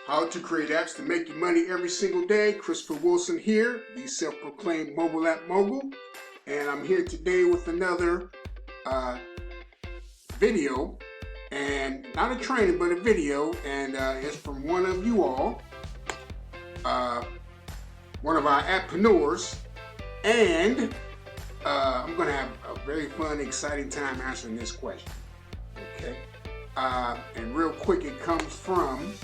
How to create apps to make you money every single day. Christopher Wilson here, the self-proclaimed mobile app mogul. And I'm here today with another video. And not a training, but a video. And it's from one of you all. One of our appreneurs. And I'm going to have a very fun, exciting time answering this question. Okay? And real quick, it comes from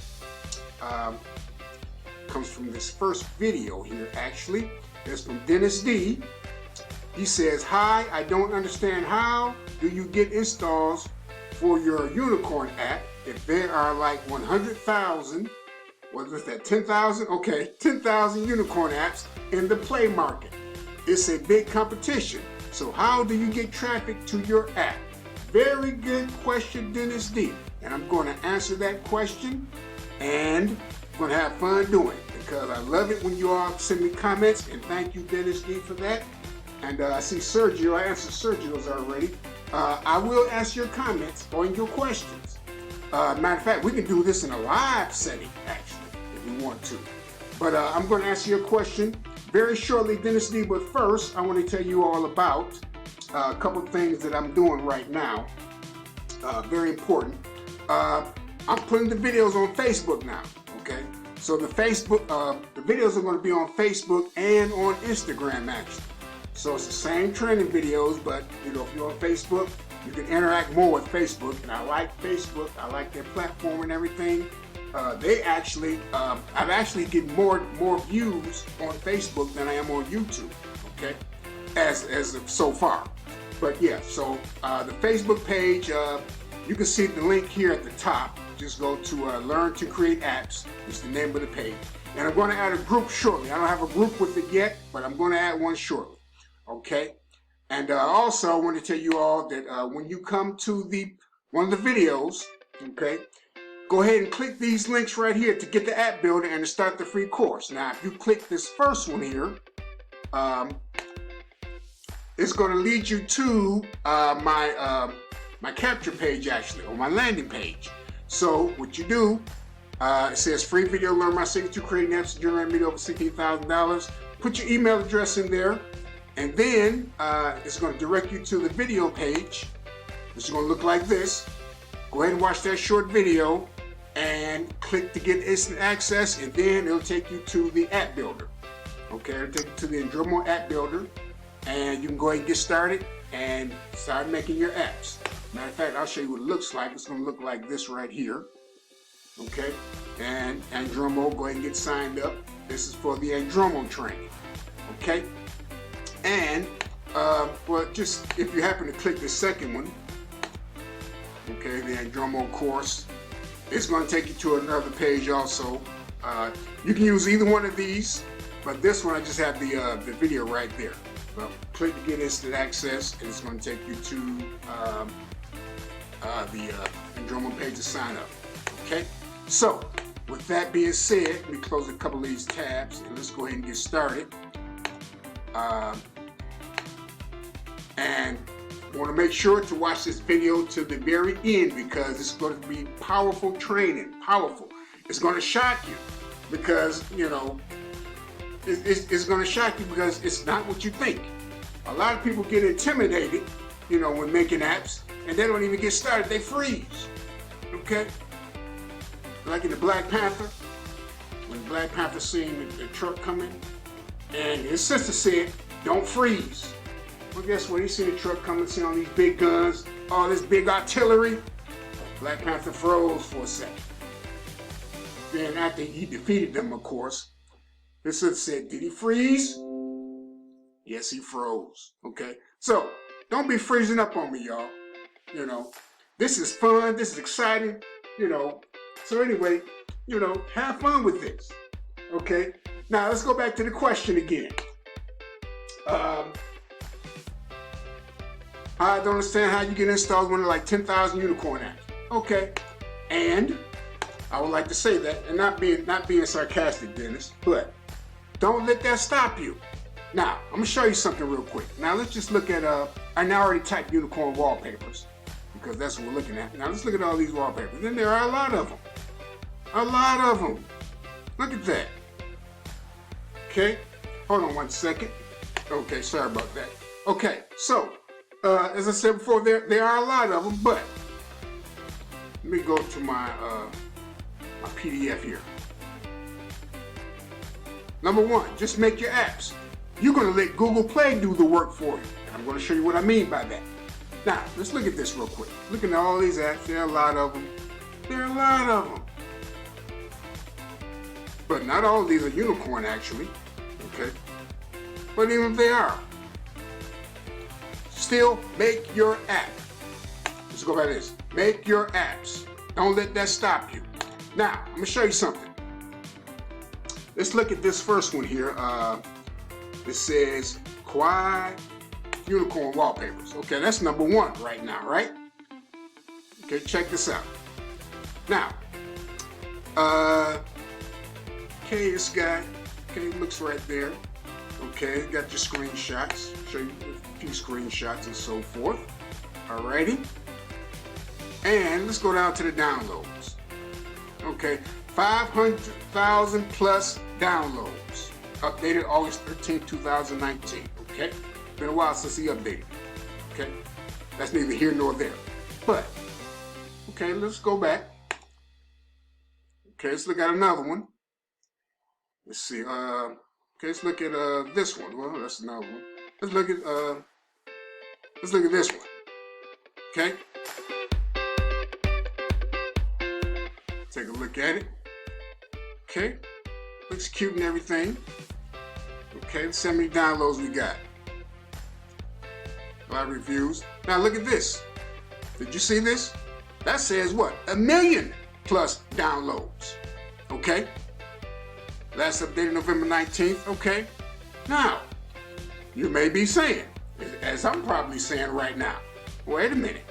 this first video here, actually. It's from Dennis D. He says, "Hi, I don't understand how do you get installs for your unicorn app if there are like 100,000, what was that, 10,000? Okay, 10,000 unicorn apps in the Play Market. It's a big competition. So how do you get traffic to your app?" Very good question, Dennis D. And I'm going to answer that question, and I'm going to have fun doing it because I love it when you all send me comments, and thank you, Dennis D, for that. And I see Sergio, I answered Sergio's already. I will answer your comments or your questions. Matter of fact, we can do this in a live setting, actually, if you want to. But I'm going to answer your question very shortly, Dennis D. But first, I want to tell you all about a couple things that I'm doing right now. Very important. I'm putting the videos on Facebook now, okay? So the videos are going to be on Facebook and on Instagram, actually. So it's the same training videos, but you know, if you're on Facebook, you can interact more with Facebook. And I like Facebook. I like their platform and everything. I've actually getting more views on Facebook than I am on YouTube, okay? As of so far. But yeah, so the Facebook page, you can see the link here at the top. Just go to Learn to Create Apps. It's the name of the page. And I'm going to add a group shortly. I don't have a group with it yet, but I'm going to add one shortly. Okay? And also, I want to tell you all that when you come to one of the videos, okay, go ahead and click these links right here to get the app builder and to start the free course. Now, if you click this first one here, it's going to lead you to my capture page, actually, or my landing page. So what you do, it says free video, learn my secret to creating apps to generate video over $16,000. Put your email address in there, and then it's going to direct you to the video page. It's going to look like this. Go ahead and watch that short video and click to get instant access, and then it'll take you to the app builder. Okay, it'll take you to the Andromo app builder, and you can go ahead and get started and start making your apps. Matter of fact, I'll show you what it looks like. It's going to look like this right here. Okay, and Andromo, go ahead and get signed up. This is for the Andromo training. Okay, and well, just if you happen to click the second one, okay, the Andromo course, it's going to take you to another page also. You can use either one of these, but this one I just have the video right there. Well, click to get instant access, and it's going to take you to the Andromo page to sign up. Okay, so with that being said, let me close a couple of these tabs and let's go ahead and get started. And I want to make sure to watch this video to the very end because it's going to be powerful training. Powerful. It's going to shock you because, you know, it's going to shock you because it's not what you think. A lot of people get intimidated, you know, when making apps, and they don't even get started. They freeze. Okay? Like in the Black Panther, when Black Panther seen the truck coming, and his sister said, "Don't freeze." Well, guess what? He seen the truck coming, seen all these big guns, all this big artillery. Black Panther froze for a second. Then after he defeated them, of course, his sister said, "Did he freeze?" Yes, he froze. Okay? So, don't be freezing up on me, y'all. You know, this is fun. This is exciting. You know. So anyway, you know, have fun with this. Okay? Now, let's go back to the question again. I don't understand how you get installed when like 10,000 unicorn apps. Okay. And I would like to say that, and not being sarcastic, Dennis, but don't let that stop you. Now, I'm going to show you something real quick. Now, let's just look at, I now already typed unicorn wallpapers because that's what we're looking at. Now, let's look at all these wallpapers. And there are a lot of them. A lot of them. Look at that. Okay, hold on 1 second. Okay, sorry about that. Okay, so as I said before, there are a lot of them, but let me go to my my PDF here. Number one, just make your apps. You're going to let Google Play do the work for you. And I'm going to show you what I mean by that. Now, let's look at this real quick. Looking at all these apps, there are a lot of them. There are a lot of them. But not all of these are unicorn, actually. Okay? But even if they are, still make your app. Let's go by this. Make your apps. Don't let that stop you. Now, I'm going to show you something. Let's look at this first one here. It says Kawaii Unicorn Wallpapers. Okay, that's number one right now, right? Okay, check this out. Now, okay, this guy, okay, looks right there. Okay, got your screenshots. Show you a few screenshots and so forth. Alrighty. And let's go down to the downloads. Okay, 500,000 plus downloads. Updated August 13, 2019. Okay, been a while since he updated. Okay, that's neither here nor there. But, okay, let's go back. Okay, let's look at another one. Let's see. Okay, let's look at this one. Well, that's another one. Let's look at this one. Okay. Take a look at it. Okay. Looks cute and everything. Okay, let's see how many downloads we got. A lot of reviews. Now look at this. Did you see this? That says what? 1 million plus downloads. Okay. Last updated November 19th. Okay. Now, you may be saying, as I'm probably saying right now, wait a minute.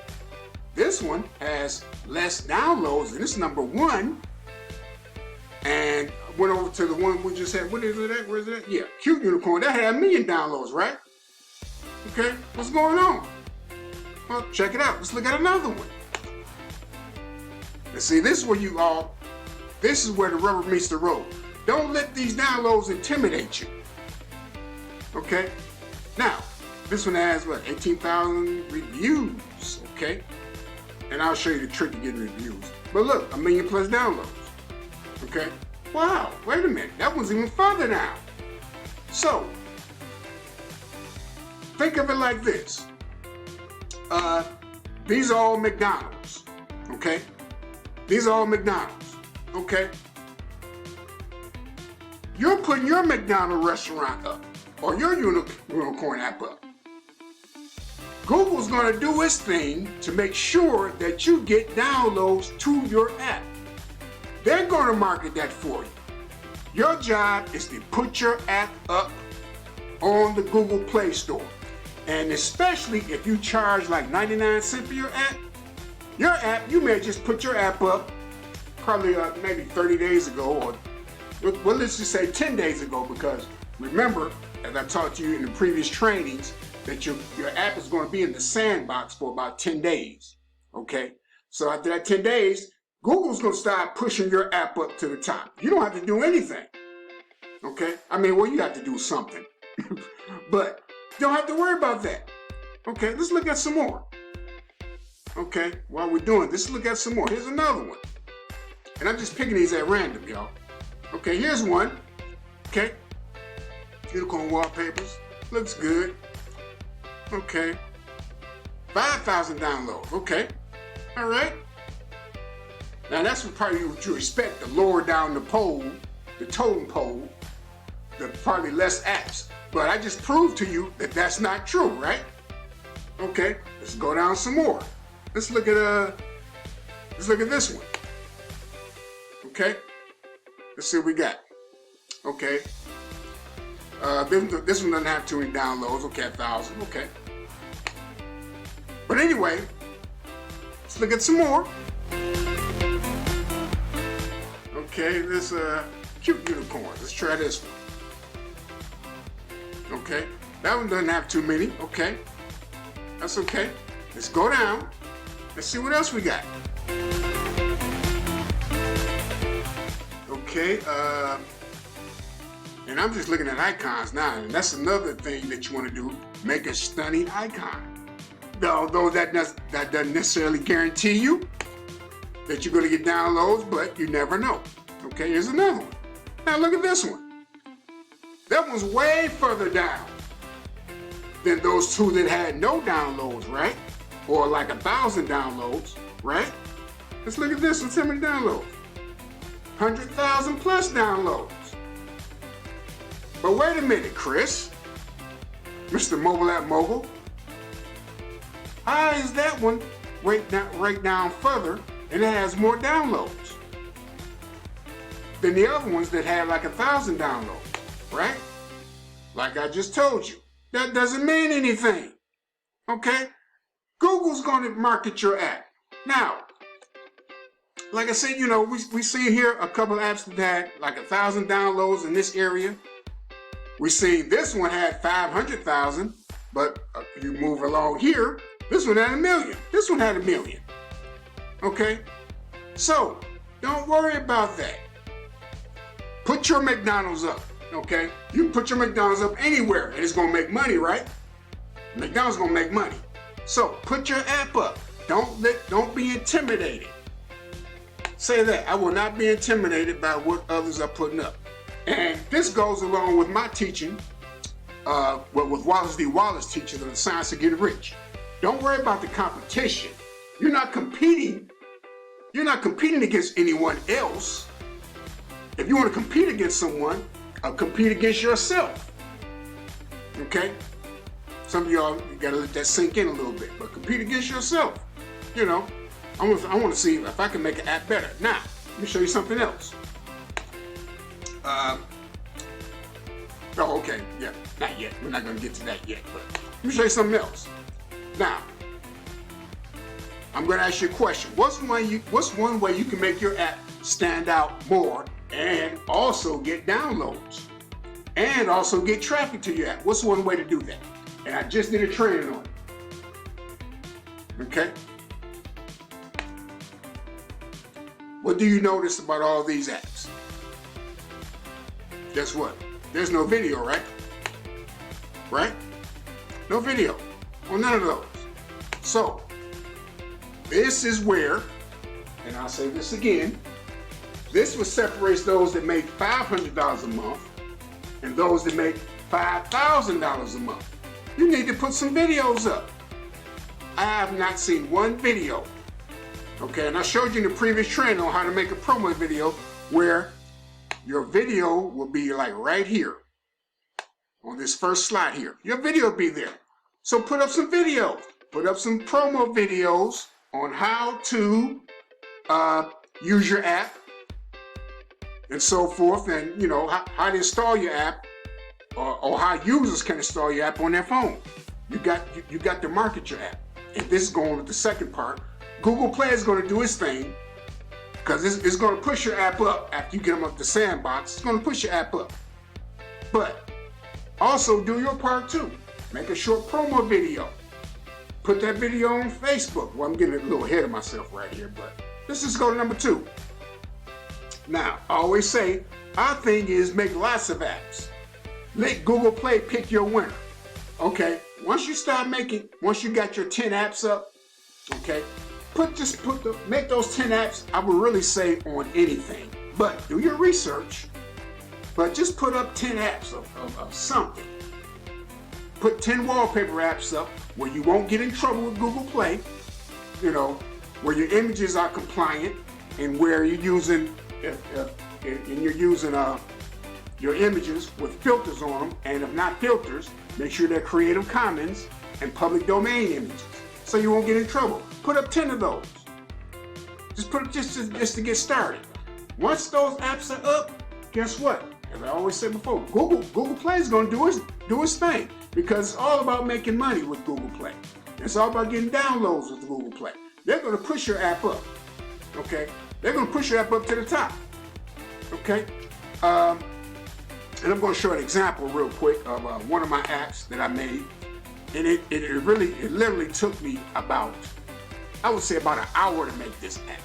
This one has less downloads than this number one. And went over to the one we just had. What is it at? Where is it at? Yeah, Cute Unicorn. That had 1 million downloads, right? Okay, what's going on? Well, check it out. Let's look at another one. And see, this is where this is where the rubber meets the road. Don't let these downloads intimidate you. Okay? Now, this one has, what, 18,000 reviews, okay? And I'll show you the trick to getting reviews. But look, 1 million plus downloads, okay? Wow, wait a minute, that one's even further now. So, think of it like this. These are all McDonald's, okay? These are all McDonald's, okay? You're putting your McDonald's restaurant up, or your unicorn app up. Google's gonna do its thing to make sure that you get downloads to your app. They're gonna market that for you. Your job is to put your app up on the Google Play Store. And especially if you charge like 99 cents for your app, you may just put your app up probably maybe 30 days ago, or well, let's just say 10 days ago, because remember, as I taught you in the previous trainings, that your app is going to be in the sandbox for about 10 days, okay? So after that 10 days, Google's going to start pushing your app up to the top. You don't have to do anything, okay? I mean, well, you have to do something, but you don't have to worry about that. Okay, let's look at some more. Okay, while we're doing this, look at some more. Here's another one. And I'm just picking these at random, y'all. Okay, here's one. Okay, Unicorn Wallpapers. Looks good. Okay, 5,000 downloads. Okay, all right. Now that's probably what you expect, the lower down the pole, the totem pole, the probably less apps. But I just proved to you that that's not true, right? Okay, let's go down some more. Let's look at this one. Okay, let's see what we got. Okay, this one doesn't have too many downloads. Okay, 1,000. Okay, but anyway, let's look at some more. Okay, this Cute Unicorns. Let's try this one. Okay, that one doesn't have too many. Okay, that's okay. Let's go down. Let's see what else we got. Okay, and I'm just looking at icons now, and that's another thing that you want to do, make a stunning icon. Although that doesn't necessarily guarantee you that you're going to get downloads, but you never know. Okay, here's another one. Now look at this one. That one's way further down than those two that had no downloads, right? Or like 1,000 downloads, right? Let's look at this one. How many downloads? 100,000 plus downloads. But wait a minute, Chris, Mr. Mobile App Mogul. How is that one right down further and it has more downloads than the other ones that had like 1,000 downloads, right? Like I just told you, that doesn't mean anything, okay? Google's going to market your app. Now, like I said, you know, we see here a couple of apps that had like 1,000 downloads in this area. We see this one had 500,000, but you move along here, this one had 1 million. This one had 1 million. Okay? So, don't worry about that. Put your McDonald's up, okay? You can put your McDonald's up anywhere and it's gonna make money, right? McDonald's gonna make money. So, put your app up. Don't be intimidated. Say that, I will not be intimidated by what others are putting up. And this goes along with my teaching, with Wallace D. Wallace teaching on the science of getting rich. Don't worry about the competition. You're not competing against anyone else. If you want to compete against someone, compete against yourself. Okay? Some of y'all, you gotta let that sink in a little bit, but compete against yourself. You know, I want to see if I can make an app better. Now, let me show you something else. Oh, okay, yeah, not yet. We're not gonna get to that yet, but let me show you something else. Now, I'm gonna ask you a question. What's one way you can make your app stand out more and also get downloads and also get traffic to your app? What's one way to do that? And I just did a training on it. Okay? What do you notice about all these apps? Guess what? There's no video, right? Right? No video on none of those. So, this is where, and I'll say this again, this what separates those that make $500 a month and those that make $5,000 a month. You need to put some videos up. I have not seen one video. Okay, and I showed you in the previous training on how to make a promo video where your video will be like right here on this first slide here. Your video will be there. So put up some videos. Put up some promo videos on how to use your app and so forth, and you know how to install your app or how users can install your app on their phone. You got to market your app. And this is going with the second part. Google Play is going to do its thing because it's going to push your app up after you get them up the sandbox. It's going to push your app up. But also do your part too. Make a short promo video. Put that video on Facebook. Well, I'm getting a little ahead of myself right here, but let's just go to number 2. Now, I always say, our thing is make lots of apps. Let Google Play pick your winner. Okay, once you got your 10 apps up, okay, make those 10 apps, I would really say on anything. But do your research, but just put up 10 apps of something. Put 10 wallpaper apps up where you won't get in trouble with Google Play, you know, where your images are compliant and where you're using, your images with filters on them, and if not filters, make sure they're Creative Commons and public domain images, so you won't get in trouble. Put up 10 of those. Just put it just to get started. Once those apps are up, guess what? As I always said before, Google Play is going to do its thing because it's all about making money with Google Play. It's all about getting downloads with Google Play. They're going to push your app up. Okay, they're going to push your app up to the top. Okay. And I'm going to show an example real quick of one of my apps that I made, and it literally took me about, I would say about an hour to make this app.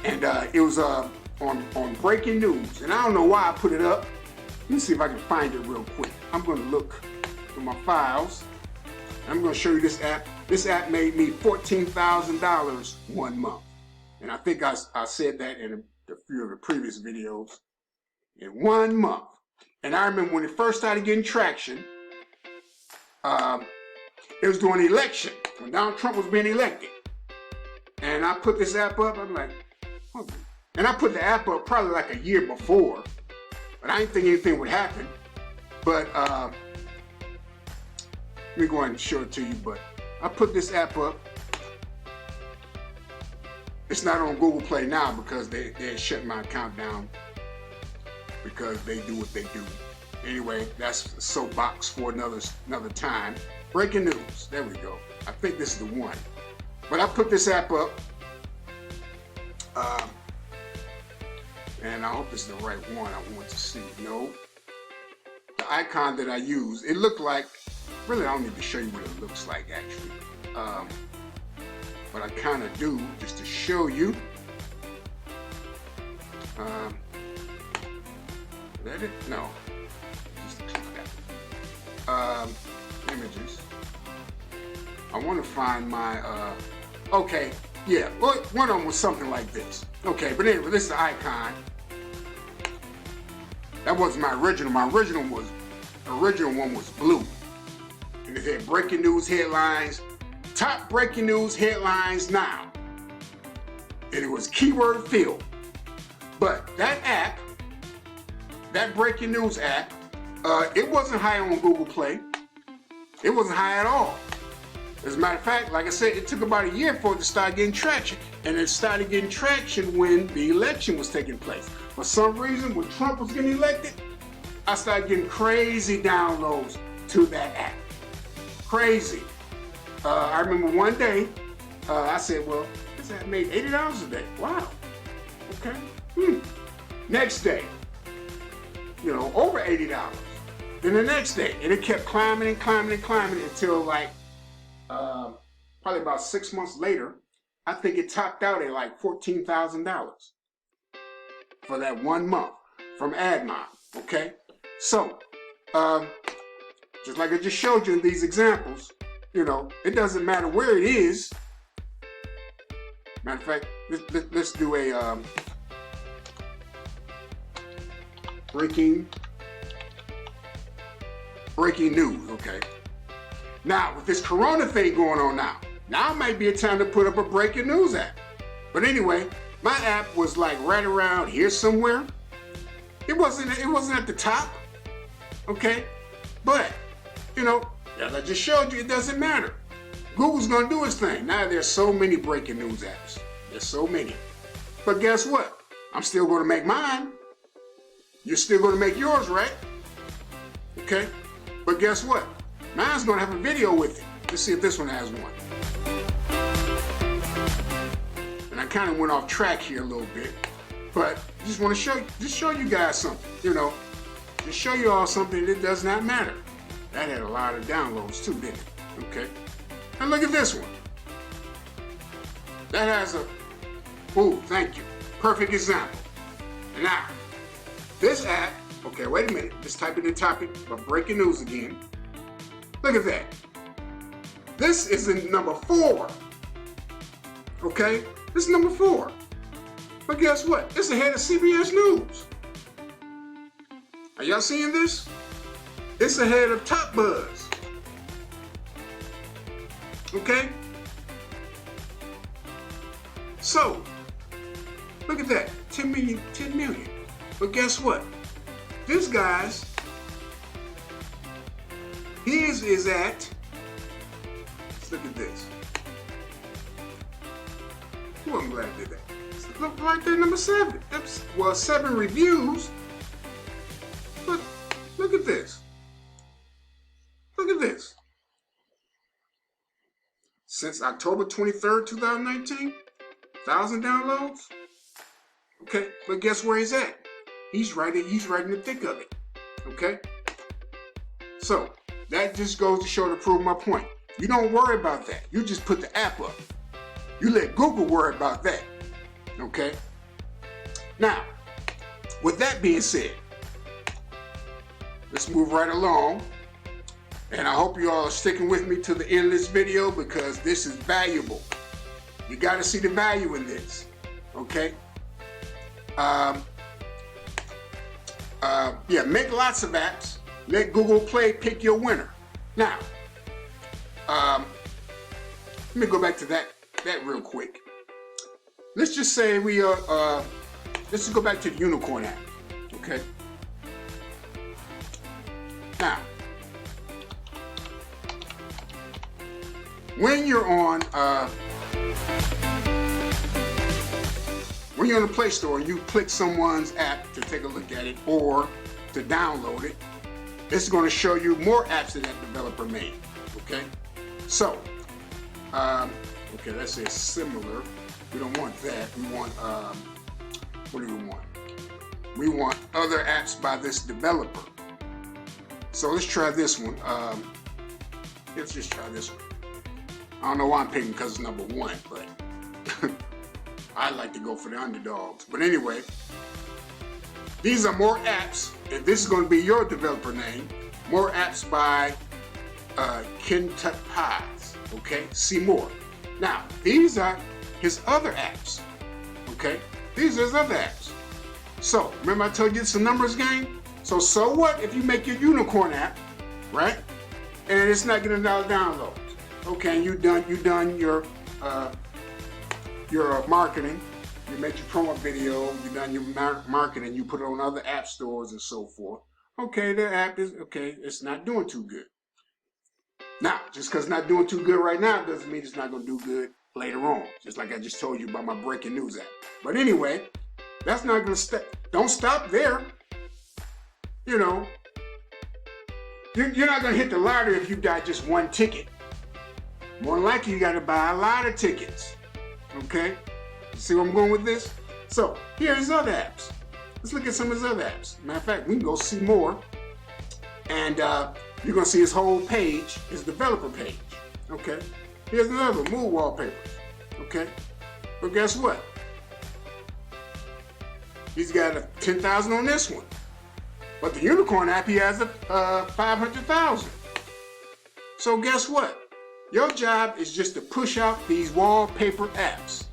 And it was on on breaking news, and I don't know why I put it up. Let me see if I can find it real quick. I'm going to look through my files. I'm going to show you this app. This app made me $14,000 1 month, and I think I said that in a few of the previous videos. In 1 month, and I remember when it first started getting traction. It was during the election when Donald Trump was being elected, and I put this app up. I'm like, oh. And I put the app up probably like a year before, but I didn't think anything would happen. But let me go ahead and show it to you. But I put this app up. It's not on Google Play now because they shut my account down because they do what they do. Anyway, that's a soapbox for another time. Breaking news. There we go. I think this is the one. But I put this app up. And I hope this is the right one I want to see. No. The icon that I use, it looked like, really I don't need to show you what it looks like actually. But I kind of do, just to show you. Is that it? No. Just click that. Images. I want to find my, okay, yeah, well, one of them was something like this. Okay, but anyway, this is the icon. That wasn't my original. My original one was blue. And it had breaking news headlines, top breaking news headlines now. And it was keyword filled. But that app, that breaking news app, it wasn't high on Google Play. It wasn't high at all. As a matter of fact, like I said, it took about a year for it to start getting traction. And it started getting traction when the election was taking place. For some reason, when Trump was getting elected, I started getting crazy downloads to that app. Crazy. I remember one day, I said, well, this app made $80 a day. Wow. Okay. Next day, over $80. Then the next day, and it kept climbing and climbing and climbing until like, probably about 6 months later, I think it topped out at like $14,000 for that 1 month from AdMob, okay? So, just like I just showed you in these examples, it doesn't matter where it is. Matter of fact, let's do a breaking news, okay? Now, with this corona thing going on now might be a time to put up a breaking news app. But anyway, my app was like right around here somewhere. It wasn't at the top, okay? But, as I just showed you, it doesn't matter. Google's gonna do its thing. Now there's so many breaking news apps. There's so many. But guess what? I'm still gonna make mine. You're still gonna make yours, right? Okay? But guess what? Mine's gonna have a video with it. Let's see if this one has one. And I kind of went off track here a little bit, but just want to show you guys something, just show you all something that does not matter. That had a lot of downloads too, didn't it? Okay. And look at this one. That has thank you. Perfect example. And now, this app, okay, wait a minute. Let's type in the topic of breaking news again. Look at that. This is in number 4. Okay? This is number 4. But guess what? It's ahead of CBS News. Are y'all seeing this? It's ahead of Top Buzz. Okay? So, look at that. 10 million. But guess what? This guy's, his is at, let's look at this. Ooh, I'm glad I did that. Look right there, number 7. That's, 7 reviews. But look at this. Look at this. Since October 23rd, 2019, 1,000 downloads. Okay, but guess where he's at? He's right in the thick of it. Okay? So, that just goes to show to prove my point. You don't worry about that. You just put the app up. You let Google worry about that. Okay? Now, with that being said, let's move right along. And I hope you all are sticking with me to the end of this video because this is valuable. You got to see the value in this, okay? Yeah, make lots of apps. Let Google Play pick your winner. Now, let me go back to that real quick. Let's just say we are, let's just go back to the Unicorn app, okay? Now, when you're on the Play Store and you click someone's app to take a look at it or to download it, it's going to show you more apps that developer made. Okay, so okay, let's say similar. We don't want that. We want what do we want? We want other apps by this developer. So let's try this one. Let's just try this one. I don't know why I'm picking because it's number one, but I like to go for the underdogs. But anyway, these are more apps, and this is going to be your developer name. More apps by Kentuck Pies. Okay, see more. Now, these are his other apps. Okay, these are his other apps. So, remember I told you it's a numbers game? So what if you make your Unicorn app, right? And it's not getting downloads. Okay, and you done your marketing. You make your promo video. You done your marketing. You put it on other app stores and so forth. Okay, the app is okay. It's not doing too good. Now, just because it's not doing too good right now doesn't mean it's not going to do good later on. Just like I just told you about my breaking news app. But anyway, that's not going to stop. Don't stop there. You know, you're not going to hit the lottery if you got just one ticket. More than likely, you got to buy a lot of tickets. Okay? See where I'm going with this? So, here's other apps. Let's look at some of his other apps. Matter of fact, we can go see more. And you're going to see his whole page, his developer page. Okay? Here's another one, Mood Wallpapers. Okay? But guess what? He's got a 10,000 on this one. But the Unicorn app, he has a 500,000. So guess what? Your job is just to push out these wallpaper apps.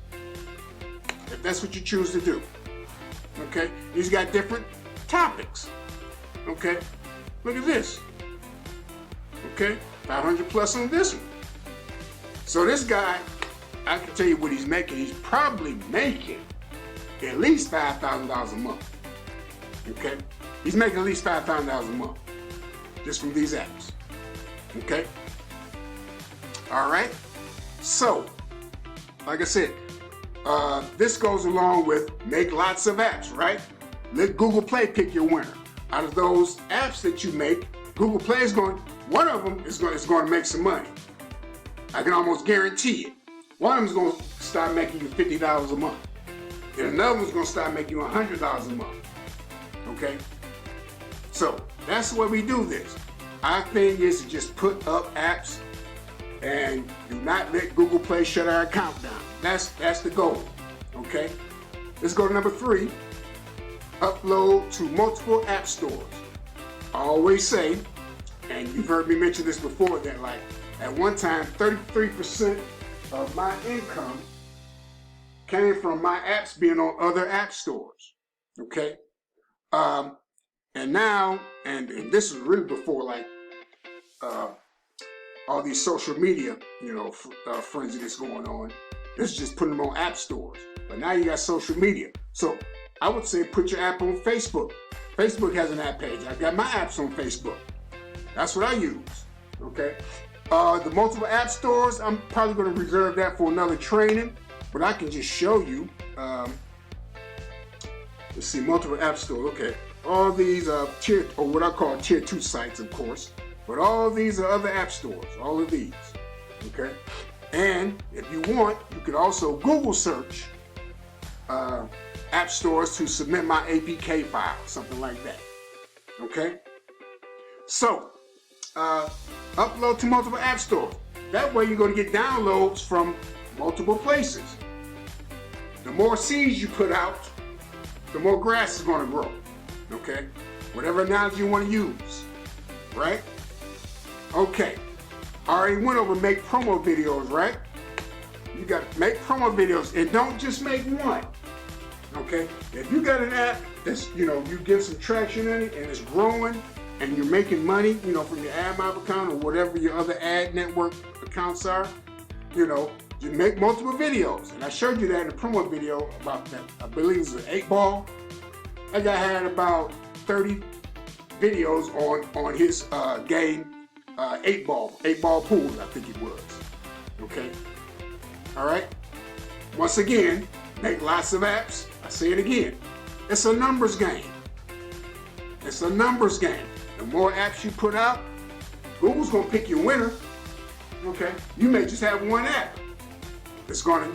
If that's what you choose to do. Okay? He's got different topics. Okay? Look at this. Okay? 500 plus on this one. So this guy, I can tell you what he's making. He's probably making at least $5,000 a month. Okay? He's making at least $5,000 a month just from these apps. Okay? All right? So, like I said, this goes along with make lots of apps, right? Let Google Play pick your winner. Out of those apps that you make, Google Play is going, one of them is going to make some money. I can almost guarantee it. One of them is going to start making you $50 a month. And another one's going to start making you $100 a month. Okay? So, that's the way we do this. Our thing is to just put up apps and do not let Google Play shut our account down. That's the goal. Okay? Let's go to number 3. Upload to multiple app stores. I always say, and you've heard me mention this before, that like at one time 33% of my income came from my apps being on other app stores. Okay? And now, and this was really before like all these social media, frenzy that's going on. This is just putting them on app stores. But now you got social media. So I would say put your app on Facebook. Facebook has an app page. I got my apps on Facebook. That's what I use. Okay. The multiple app stores, I'm probably going to reserve that for another training, but I can just show you. Let's see, multiple app stores. Okay. All these tier, or what I call tier 2 sites, of course. But all these are other app stores. All of these. Okay. And if you want, you could also Google search app stores to submit my APK file, something like that. Okay? So, upload to multiple app stores. That way you're going to get downloads from multiple places. The more seeds you put out, the more grass is going to grow. Okay? Whatever analogy you want to use, right? Okay. I already went over make promo videos, right? You got to make promo videos, and don't just make one. Okay? If you got an app that's, you get some traction in it and it's growing and you're making money, from your AdMob account or whatever your other ad network accounts are, you make multiple videos. And I showed you that in the promo video about that, I believe it was an 8-ball. That guy had about 30 videos on his game, 8-ball pool, I think it was. Okay? All right? Once again, make lots of apps. I say it again. It's a numbers game. It's a numbers game. The more apps you put out, Google's gonna pick your winner. Okay? You may just have one app. It's gonna,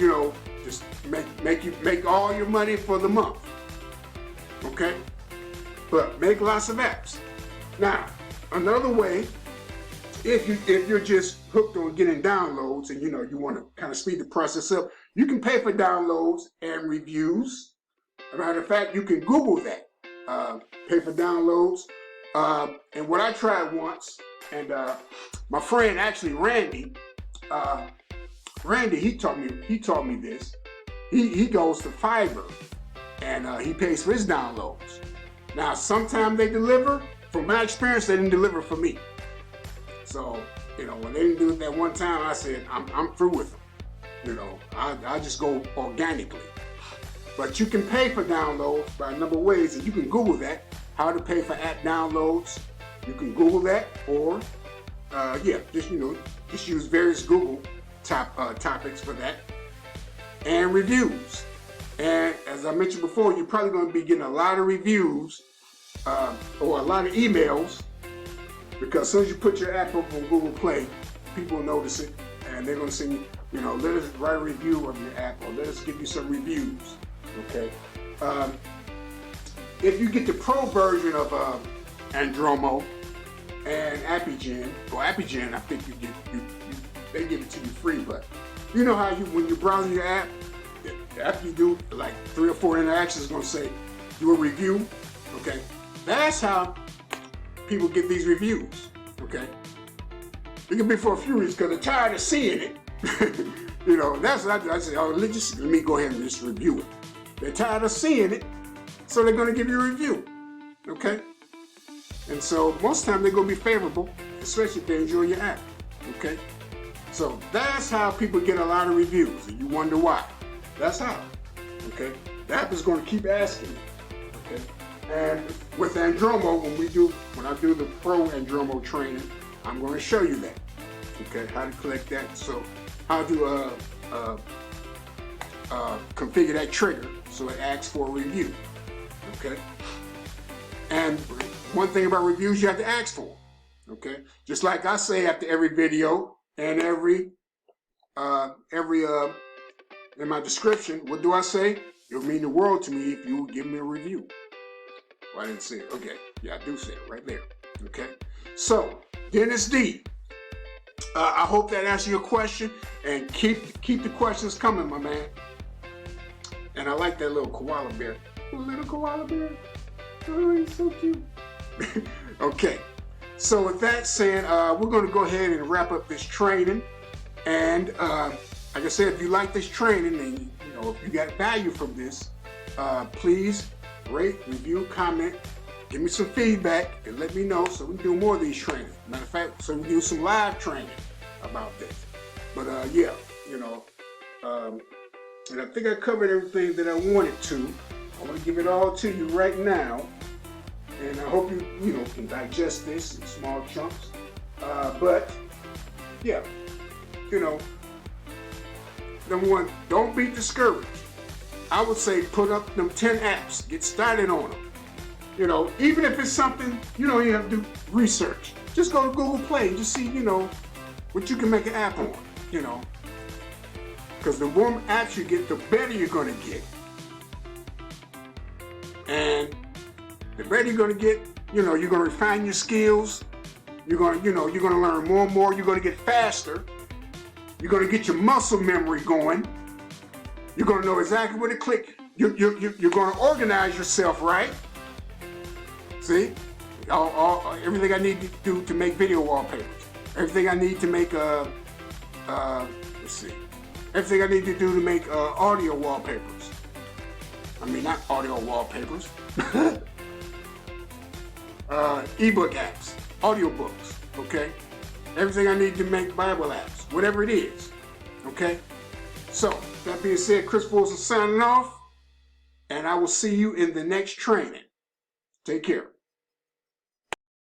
just make all your money for the month. Okay? But make lots of apps. Now, another way, if you're just hooked on getting downloads and you want to kind of speed the process up, you can pay for downloads and reviews. As a matter of fact, you can Google that. Pay for downloads. And what I tried once, and my friend actually Randy, he taught me this. He goes to Fiverr and he pays for his downloads. Now, sometimes they deliver. From my experience, they didn't deliver for me. So, when they didn't do it that one time, I said, I'm through with them. I just go organically. But you can pay for downloads by a number of ways, and you can Google that, how to pay for app downloads. You can Google that, or, just use various Google topics for that. And reviews. And as I mentioned before, you're probably going to be getting a lot of reviews or a lot of emails, because as soon as you put your app up on Google Play, people notice it, and they're going to send you, let us write a review of your app, or let us give you some reviews. Okay. If you get the pro version of Andromo and Appigen, I think they give it to you free, but you know how when you're browsing your app, after you do like 3 or 4 interactions, it's going to say, do a review. Okay. That's how people get these reviews. Okay. It can be for a few reasons, because they're tired of seeing it. That's what I say, let me go ahead and just review it. They're tired of seeing it, so they're going to give you a review. Okay? And so most of the time they're going to be favorable, especially if they enjoy your app. Okay? So that's how people get a lot of reviews, and you wonder why. That's how. Okay? The app is going to keep asking you. Okay? And with Andromo, when I do the pro Andromo training, I'm going to show you that. Okay? How to collect that. So how to configure that trigger so it asks for a review. Okay? And one thing about reviews, you have to ask for them. Okay? Just like I say after every video and every in my description, what do I say? It would mean the world to me if you would give me a review. Well, I didn't say it. Okay. Yeah, I do say it right there. Okay? So, Dennis D. I hope that answered your question, and keep the questions coming, my man. And I like that little koala bear. Little koala bear. Oh, he's so cute. Okay. So with that said, we're going to go ahead and wrap up this training. And like I said, if you like this training and if you got value from this, please rate, review, comment, give me some feedback, and let me know so we can do more of these trainings. Matter of fact, so we can do some live training about this. But and I think I covered everything that I wanted to. I want to give it all to you right now, and I hope you can digest this in small chunks. But yeah, number one, don't be discouraged. I would say put up them 10 apps, get started on them. Even if it's something you have to do research, just go to Google Play and just see what you can make an app on. Because the more apps you get, the better you're going to get. And the better you're going to get, you're going to refine your skills. You're going to learn more and more. You're going to get faster. You're going to get your muscle memory going. You're going to know exactly where to click. You're going to organize yourself right. See? Everything I need to do to make video wallpapers. Everything I need to make, let's see. Everything I need to do to make audio wallpapers. I mean, not audio wallpapers. Ebook apps, audiobooks, okay? Everything I need to make Bible apps, whatever it is, okay? So, that being said, Chris Wilson signing off, and I will see you in the next training. Take care.